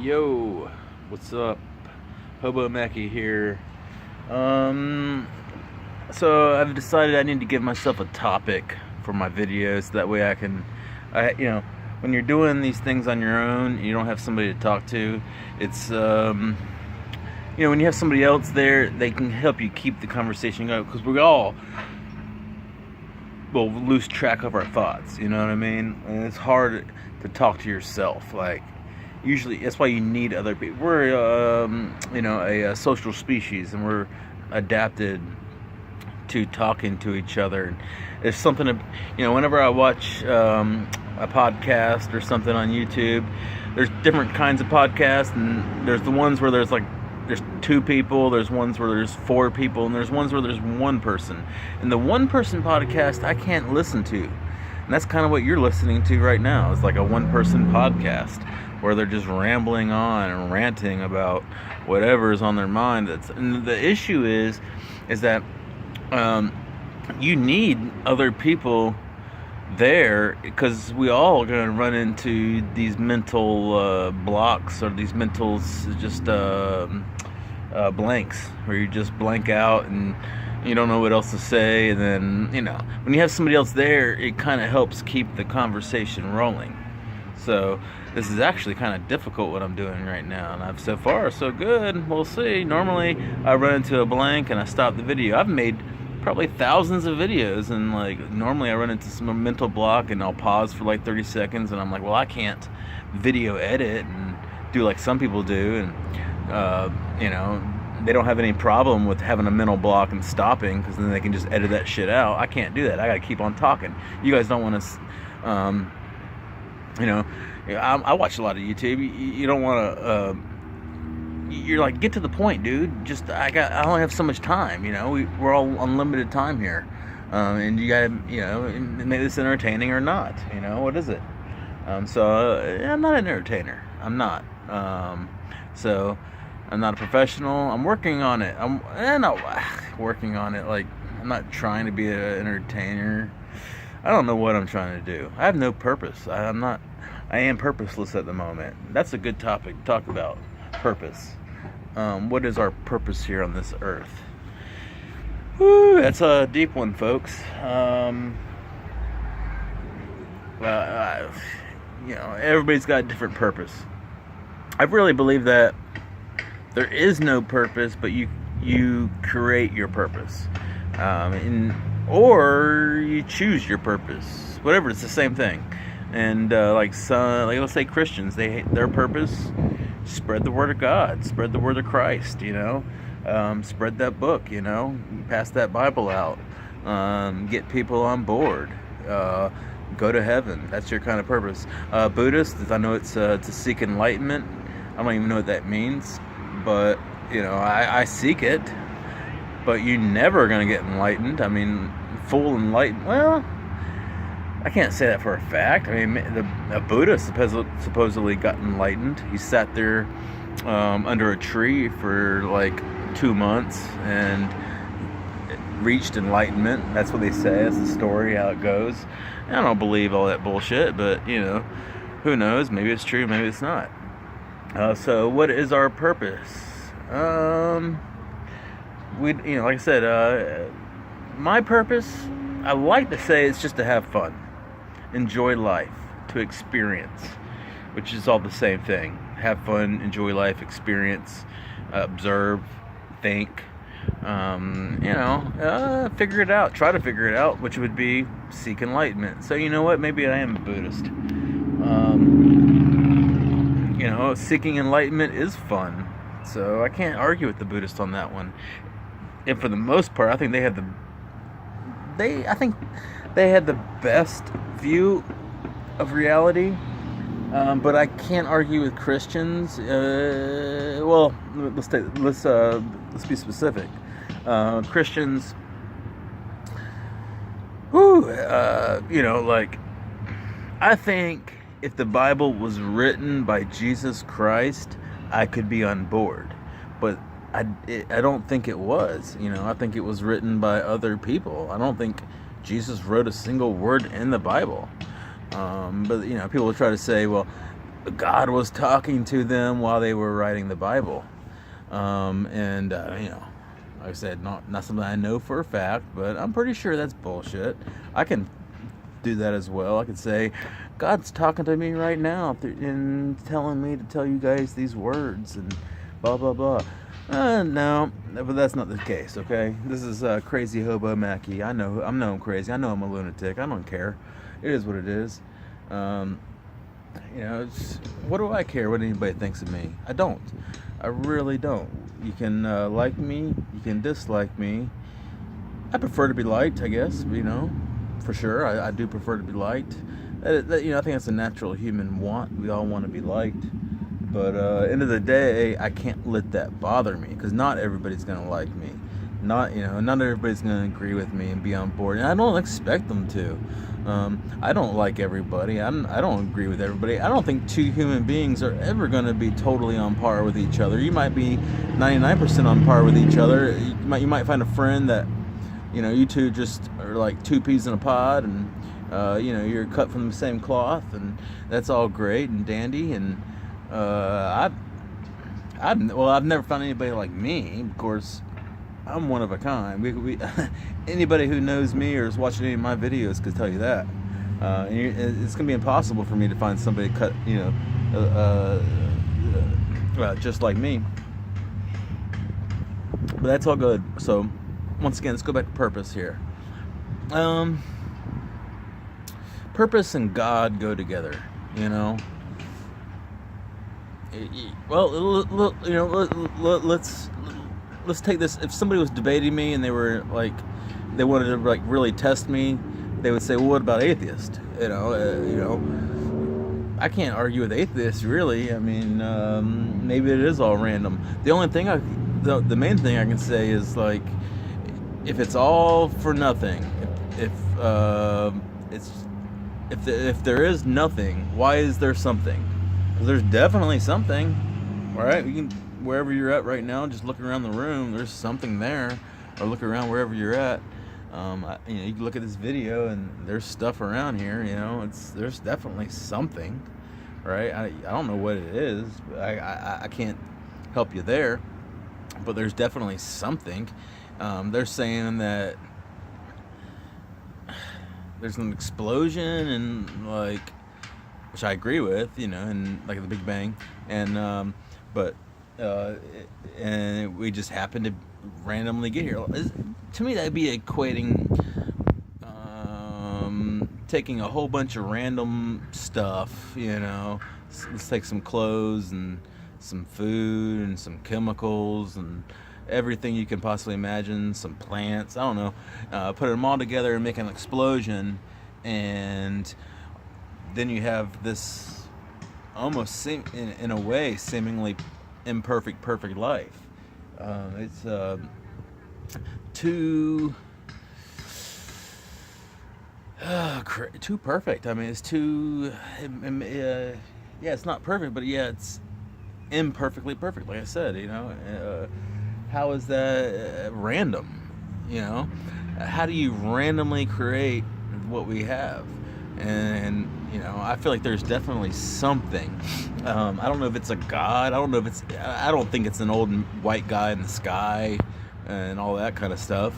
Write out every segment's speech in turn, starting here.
Yo, what's up? Hobo Mackie here. So I've decided I need to give myself a topic for my videos. That way when you're doing these things on your own, you don't have somebody to talk to. It's, when you have somebody else there, they can help you keep the conversation going. Because we all will lose track of our thoughts. You know what I mean? And it's hard to talk to yourself. Usually that's why you need other people. We're a social species, and we're adapted to talking to each other. And if something, whenever I watch a podcast or something on YouTube, there's different kinds of podcasts, and there's the ones where there's two people, there's ones where there's four people, and there's ones where there's one person. And the one person podcast I can't listen to. And that's kind of what you're listening to right now. It's like a one person podcast where they're just rambling on and ranting about whatever is on their mind. And the issue is that you need other people there, because we all are going to run into these mental blocks, or these mental blanks, where you just blank out and you don't know what else to say. And then when you have somebody else there, it kind of helps keep the conversation rolling. So this is actually kind of difficult what I'm doing right now, and I've so far so good. We'll see. Normally I run into a blank and I stop the video. I've made probably thousands of videos, and normally I run into some mental block and I'll pause for 30 seconds, and I'm like, well, I can't video edit and do like some people do, and they don't have any problem with having a mental block and stopping, because then they can just edit that shit out. I can't do that. I gotta keep on talking. You guys don't want to I watch a lot of YouTube. You don't want to. You're like, get to the point, dude. I only have so much time. We're all unlimited time here, and you gotta, make this entertaining or not. What is it? I'm not an entertainer. I'm not. So I'm not a professional. I'm working on it. I'm not working on it. I'm not trying to be an entertainer. I don't know what I'm trying to do. I have no purpose. I am purposeless at the moment. That's a good topic to talk about. Purpose. What is our purpose here on this earth? Whew, that's a deep one, folks. Everybody's got a different purpose. I really believe that there is no purpose, but you create your purpose. Or you choose your purpose. Whatever, it's the same thing. And let's say Christians, their purpose, spread the word of God, spread the word of Christ. Spread that book. Pass that Bible out, get people on board, go to heaven. That's your kind of purpose. Buddhists, I know it's to seek enlightenment. I don't even know what that means, but I seek it. But you're never gonna get enlightened. I mean, full enlightened. Well, I can't say that for a fact. I mean, a Buddha supposedly got enlightened. He sat there under a tree for 2 months and reached enlightenment. That's what they say. That's the story, how it goes. I don't believe all that bullshit, but who knows? Maybe it's true, maybe it's not. So what is our purpose? Like I said, my purpose, I like to say, it's just to have fun, enjoy life, to experience, which is all the same thing. Have fun, enjoy life, experience, observe, think, figure it out, try to figure it out, which would be seek enlightenment. So you know what, maybe I am a Buddhist. Seeking enlightenment is fun, so I can't argue with the Buddhists on that one. And for the most part, I think they had the best view of reality. But I can't argue with Christians. Let's be specific. Christians, I think if the Bible was written by Jesus Christ, I could be on board. But I don't think it was. I think it was written by other people. I don't think Jesus wrote a single word in the Bible. But people will try to say, well, God was talking to them while they were writing the Bible. Like I said, not something I know for a fact, but I'm pretty sure that's bullshit. I can do that as well. I could say, God's talking to me right now and telling me to tell you guys these words and blah blah blah. No, but that's not the case. Okay, this is crazy hobo Mackie. I know I'm crazy. I know I'm a lunatic. I don't care. It is what it is. What do I care what anybody thinks of me? I don't. I really don't. You can like me. You can dislike me. I prefer to be liked, I guess. For sure. I do prefer to be liked. I think that's a natural human want. We all want to be liked. But end of the day, I can't let that bother me, because not everybody's gonna like me. Not everybody's gonna agree with me and be on board, and I don't expect them to. I don't like everybody. I don't agree with everybody. I don't think two human beings are ever going to be totally on par with each other. You might be 99% on par with each other. You might find a friend that, you two just are like two peas in a pod, and you're cut from the same cloth, and that's all great and dandy. And I've never found anybody like me. Of course, I'm one of a kind. We anybody who knows me or is watching any of my videos could tell you that. It's gonna be impossible for me to find somebody cut, just like me. But that's all good. So, once again, let's go back to purpose here. Purpose and God go together. Well, let's take this. If somebody was debating me and they wanted to really test me, they would say, well, what about atheists? I can't argue with atheists, really. I mean, maybe it is all random. The only thing the main thing I can say is, like, if it's all for nothing, if there is nothing, why is there something? 'Cause there's definitely something, right? Wherever you're at right now, just look around the room, there's something there. Or look around wherever you're at. You can look at this video and there's stuff around here. There's definitely something, right? I don't know what it is. I can't help you there, but there's definitely something. They're saying that there's an explosion and which I agree with, and like the Big Bang, and and we just happened to randomly get here. To me, that'd be equating taking a whole bunch of random stuff. Let's take some clothes and some food and some chemicals and everything you can possibly imagine, some plants, I don't know, put them all together and make an explosion, and then you have this almost in a way seemingly imperfect perfect life. It's too perfect. I mean, it's too it's not perfect, but it's imperfectly perfect, like I said. How is that random? How do you randomly create what we have? And I feel like there's definitely something. I don't know if it's a God. I don't think it's an old white guy in the sky and all that kind of stuff.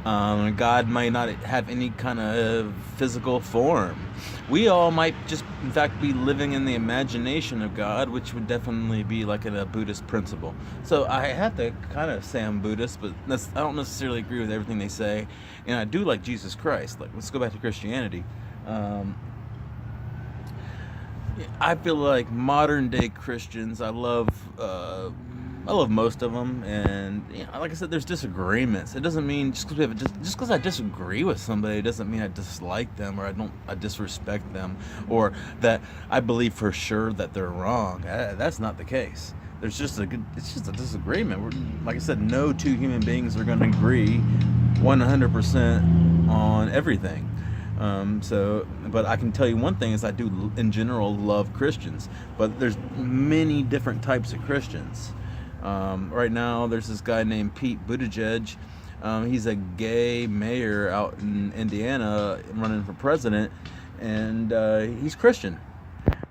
God might not have any kind of physical form. We all might just, in fact, be living in the imagination of God, which would definitely be like a Buddhist principle. So I have to kind of say I'm Buddhist, but I don't necessarily agree with everything they say. And I do like Jesus Christ. Let's go back to Christianity. I feel like modern day Christians, I love most of them, and like I said, there's disagreements. It doesn't mean just because I disagree with somebody, it doesn't mean I dislike them or I disrespect them or that I believe for sure that they're wrong. That's not the case. It's just a disagreement. Like I said, no two human beings are going to agree 100% on everything. But I can tell you one thing is I do in general love Christians, but there's many different types of Christians. Right now there's this guy named Pete Buttigieg. He's a gay mayor out in Indiana running for president, and he's Christian.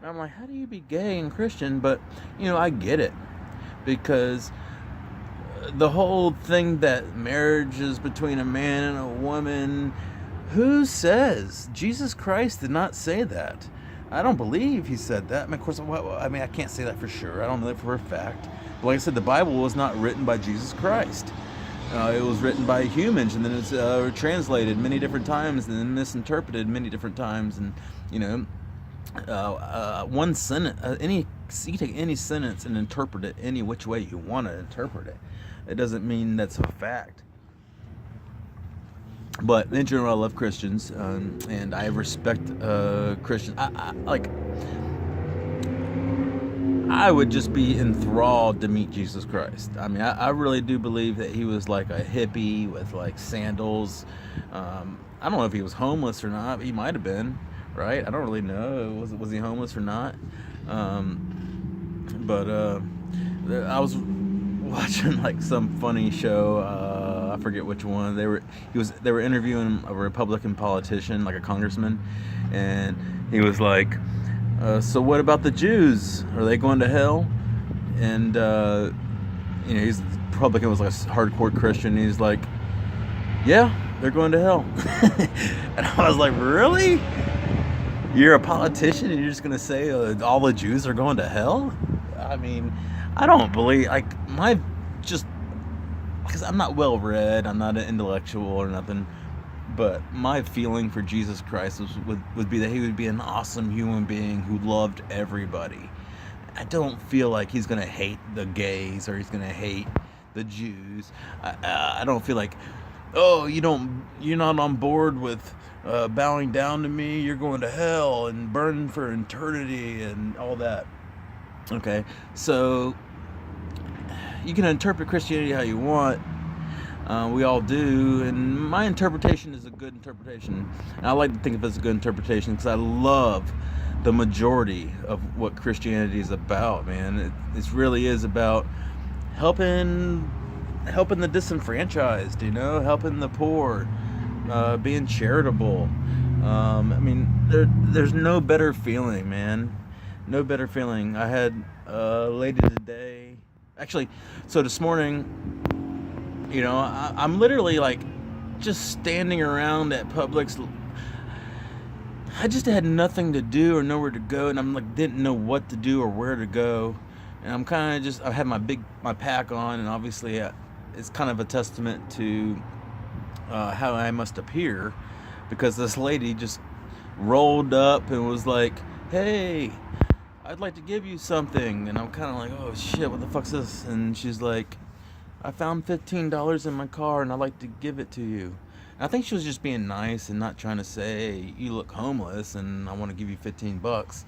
And I'm like, how do you be gay and Christian? But, I get it. Because the whole thing that marriage is between a man and a woman, who says? Jesus Christ did not say that. I don't believe he said that. I mean, of course, I can't say that for sure. I don't know that for a fact. But like I said, the Bible was not written by Jesus Christ. It was written by humans, and then it's translated many different times, and then misinterpreted many different times. And one sentence, you can take any sentence and interpret it any which way you want to interpret it. It doesn't mean that's a fact. But in general, I love Christians, and I respect Christians. I would just be enthralled to meet Jesus Christ. I mean, I really do believe that he was like a hippie with like sandals. I don't know if he was homeless or not. He might have been, right? I don't really know. Was he homeless or not? But I was watching like some funny show. I forget which one. They were interviewing a Republican politician, like a congressman, and he was like, so what about the Jews? Are they going to hell? And he's Republican, was like a hardcore Christian. He's like, yeah, they're going to hell. And I was like, really? You're a politician and you're just gonna say all the Jews are going to hell? I mean, I don't believe, because I'm not well read, I'm not an intellectual or nothing, but my feeling for Jesus Christ would be that he would be an awesome human being who loved everybody. I don't feel like he's gonna hate the gays or he's gonna hate the Jews. I don't feel like, oh, you're not on board with bowing down to me, you're going to hell and burn for eternity and all that. Okay, so you can interpret Christianity how you want. We all do, and my interpretation is a good interpretation. And I like to think of it as a good interpretation because I love the majority of what Christianity is about, man. It really is about helping the disenfranchised, helping the poor, being charitable. I mean, there's no better feeling, man. No better feeling. I had a lady today. Actually, so this morning, I'm literally like just standing around at Publix. I just had nothing to do or nowhere to go, and I'm like didn't know what to do or where to go. And I'm kind of I had my pack on, and obviously it's kind of a testament to how I must appear, because this lady just rolled up and was like, hey, I'd like to give you something. And I'm kind of like, oh shit, what the fuck's this? And she's like, I found $15 in my car and I'd like to give it to you. And I think she was just being nice and not trying to say, you look homeless and I want to give you $15.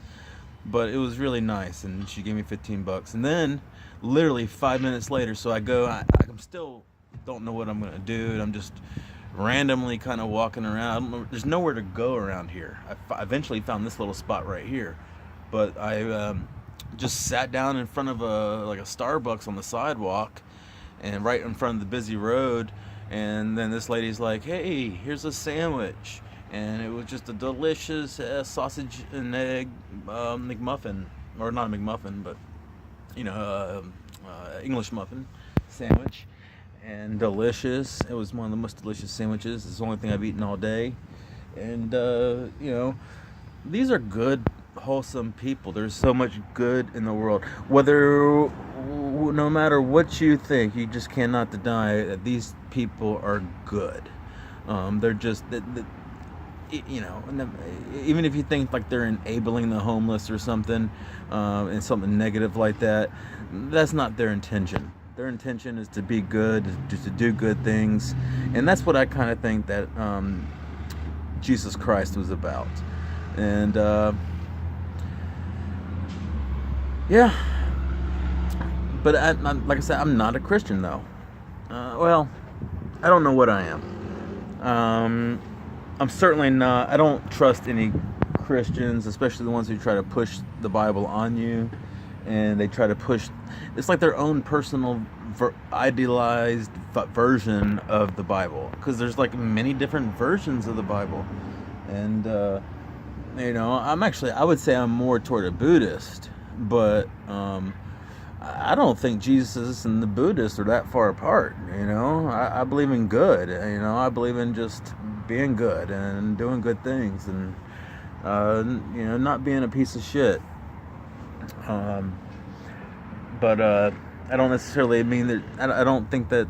But it was really nice, and she gave me $15. And then literally 5 minutes later, so I go, I'm still don't know what I'm going to do. And I'm just randomly kind of walking around. There's nowhere to go around here. I eventually found this little spot right here. But I just sat down in front of a Starbucks on the sidewalk, and right in front of the busy road. And then this lady's like, hey, here's a sandwich. And it was just a delicious sausage and egg McMuffin, or not a McMuffin, but English muffin sandwich, and delicious. It was one of the most delicious sandwiches. It's the only thing I've eaten all day. And these are good, wholesome people. There's so much good in the world. No matter what you think, you just cannot deny that these people are good. They're just even if you think like they're enabling the homeless or something, and something negative like that, that's not their intention. Their intention is to be good, just to do good things, and that's what I kind of think that Jesus Christ was about. And yeah, but like I said, I'm not a Christian though. Well, I don't know what I am. I'm certainly not. I don't trust any Christians, especially the ones who try to push the Bible on you, and they try to push. It's like their own personal idealized version of the Bible, because there's like many different versions of the Bible, and I would say I'm more toward a Buddhist, but I don't think Jesus and the Buddhists are that far apart. I believe in good. I believe in just being good and doing good things, and not being a piece of shit. But I don't necessarily mean that. I don't think that.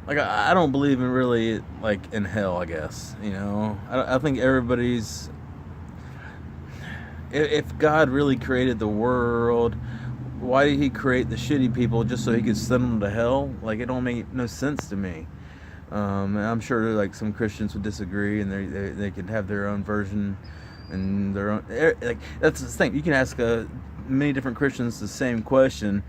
Like, I don't believe in really, like, in hell, I guess. I think everybody's. If God really created the world, why did He create the shitty people just so He could send them to hell? Like, it don't make no sense to me. And I'm sure like some Christians would disagree, and they could have their own version and their own. Like, that's the thing. You can ask many different Christians the same question,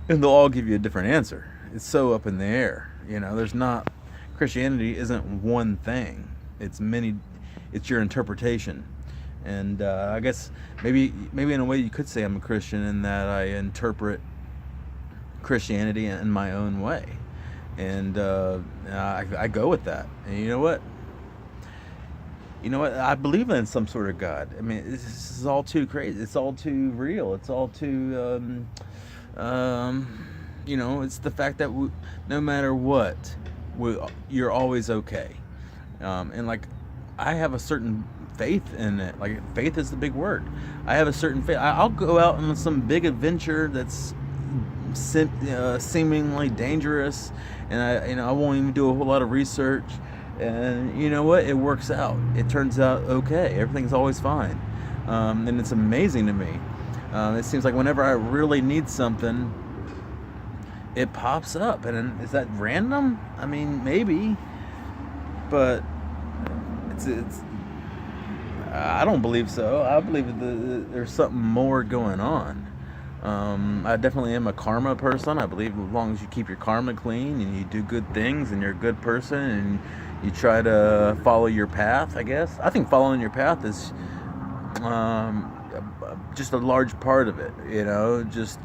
and they'll all give you a different answer. It's so up in the air. There's not. Christianity isn't one thing. It's many. It's your interpretation. And I guess maybe in a way you could say I'm a Christian in that I interpret Christianity in my own way, and I go with that. And you know what? I believe in some sort of God. I mean, this is all too crazy. It's all too real. It's all too. It's the fact that no matter what, you're always okay. And like, I have a certain faith in it. Like, faith is the big word. I have a certain faith. I'll go out on some big adventure that's seemingly dangerous, and I won't even do a whole lot of research. And you know what? It works out. It turns out okay. Everything's always fine, and it's amazing to me. It seems like whenever I really need something, it pops up. And is that random? I mean, maybe, but it's. I don't believe so. I believe that there's something more going on. I definitely am a karma person. I believe as long as you keep your karma clean and you do good things and you're a good person and you try to follow your path, I guess. I think following your path is just a large part of it. Just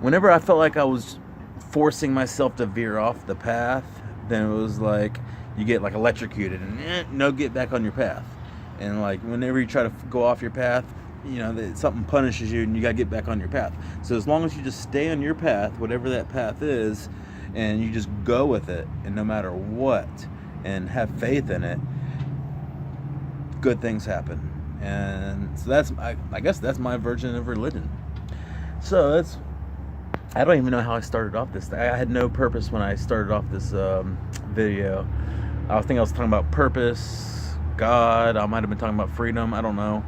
whenever I felt like I was forcing myself to veer off the path, then it was like you get like electrocuted and get back on your path. And like whenever you try to go off your path, something punishes you and you gotta get back on your path. So as long as you just stay on your path, whatever that path is, and you just go with it, and no matter what, and have faith in it, good things happen. And so I guess that's my version of religion. So I don't even know how I started off this. I had no purpose when I started off this video. I think I was talking about purpose, God. I might have been talking about freedom. I don't know.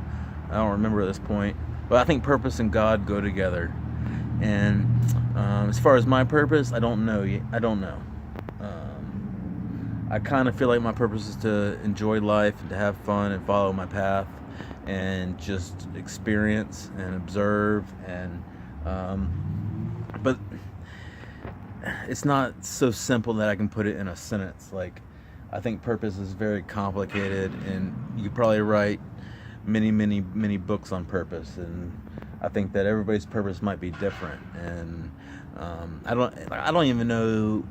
I don't remember at this point. But I think purpose and God go together. And as far as my purpose, I don't know yet. I don't know. I kind of feel like my purpose is to enjoy life and to have fun and follow my path and just experience and observe. And but it's not so simple that I can put it in a sentence. Like, I think purpose is very complicated, and you could probably write many, many, many books on purpose. And I think that everybody's purpose might be different. And I don't even know.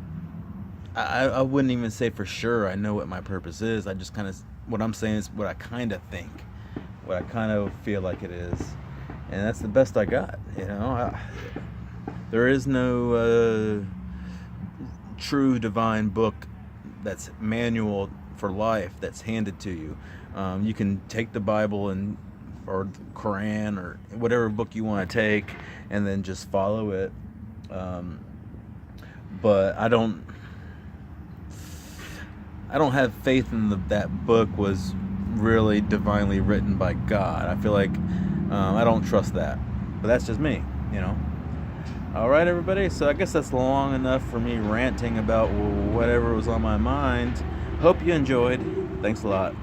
I wouldn't even say for sure I know what my purpose is. I just kind of, what I'm saying is what I kind of think, what I kind of feel like it is, and that's the best I got. There is no true divine book that's manual for life that's handed to you. You can take the Bible or the Quran or whatever book you want to take and then just follow it. But I don't have faith in that book was really divinely written by God. I feel like I don't trust that. But that's just me, All right, everybody. So I guess that's long enough for me ranting about whatever was on my mind. Hope you enjoyed. Thanks a lot.